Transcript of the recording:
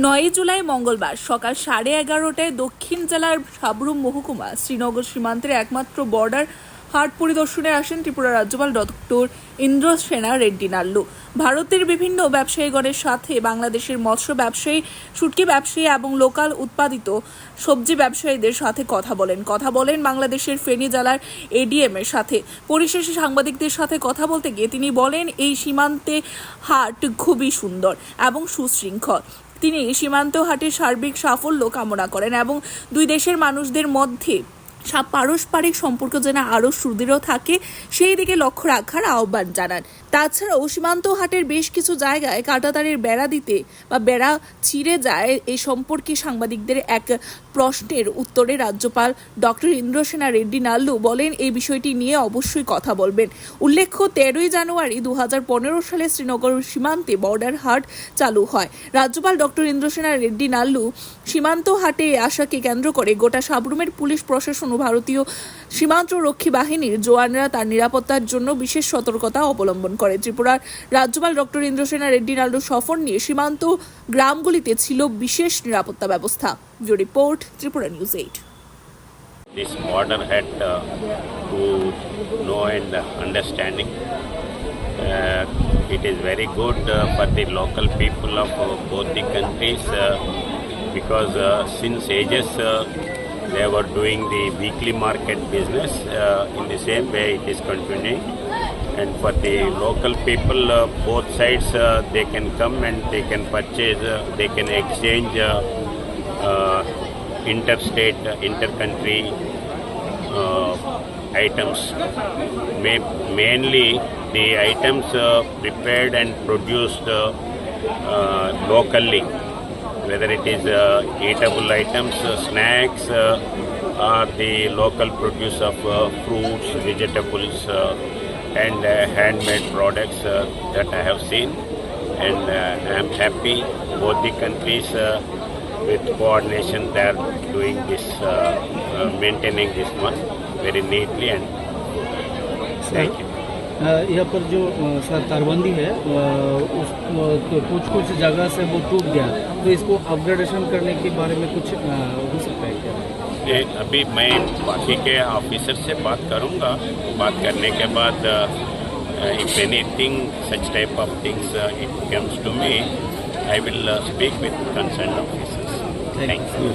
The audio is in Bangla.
9 জুলাই মঙ্গলবার সকাল 11:30টায় দক্ষিণ জেলার সাবরুম মহকুমা শ্রীনগর সীমান্তের একমাত্র বর্ডার হাট পরিদর্শনে আসেন ত্রিপুরা রাজ্যপাল ডক্টর ইন্দ্রসেনা রেড্ডি নাল্লু। ভারতের বিভিন্ন ব্যবসায়ীগণের সাথে বাংলাদেশের মৎস্য ব্যবসায়ী, শুটকি ব্যবসায়ী এবং লোকাল উৎপাদিত সবজি ব্যবসায়ীদের সাথে কথা বলেন বাংলাদেশের ফেনী জেলার এডিএম এর সাথে। পরিশেষে সাংবাদিকদের সাথে কথা বলতে গিয়ে তিনি বলেন, এই সীমান্তে হাট খুবই সুন্দর এবং সুশৃঙ্খল। তিনি সীমান্ত হাটের সার্বিক সাফল্য কামনা করেন এবং দুই দেশের মানুষদের মধ্যে পারস্পরিক সম্পর্ক যেন আরও সুদৃঢ় থাকে সেই দিকে লক্ষ্য রাখার আহ্বান জানান। তাছাড়াও সীমান্ত হাটের বেশ কিছু জায়গায় কাঁটাতারের বেড়া দিতে বা বেড়া ছিঁড়ে যায় এই সম্পর্কে সাংবাদিকদের এক প্রশ্নের উত্তরে রাজ্যপাল ডক্টর ইন্দ্রসেনা রেড্ডি নাল্লু বলেন, এই বিষয়টি নিয়ে অবশ্যই কথা বলবেন। উল্লেখ্য 13 জানুয়ারি 2015 সালে শ্রীনগর সীমান্তে বর্ডার হাট চালু হয়। রাজ্যপাল ডক্টর ইন্দ্রসেনা রেড্ডি নাল্লু সীমান্ত হাটে আসাকে কেন্দ্র করে গোটা সাবরুমের পুলিশ প্রশাসন ও ভারতীয় সীমান্ত রক্ষী বাহিনীর জওয়ানরা তার নিরাপত্তার জন্য বিশেষ সতর্কতা অবলম্বন করে। ত্রিপুরার রাজ্যপাল ডক্টর ইন্দ্রসেনা রেড্ডি নাল্লু সফর নিয়ে সীমান্ত গ্রামগুলিতে ছিল বিশেষ নিরাপত্তা ব্যবস্থা। Bureau report, Tripura news 8। This border had to know and understanding. It is very good for the local people of both the countries because since ages they were doing the weekly market business. In the same way it is continuing, and for the local people both sides they can come and they can purchase, they can exchange interstate, intercountry items. Mainly the items prepared and produced locally, whether it is eatable items, snacks, or the local produce of fruits, vegetables, and handmade products that I have seen. And I am happy both the countries with coordination they are doing this, maintaining this one very neatly, and thank you. यहाँ पर जो सर तारबंदी है कुछ जगह से वो टूट गया, तो इसको अपग्रेडेशन करने के बारे में कुछ हो सकता है क्या? अभी मैं बाकी के ऑफिसर से बात करूंगा। बात करने के बाद if anything such type of things it comes to me, I will speak with concerned officers. Thank you.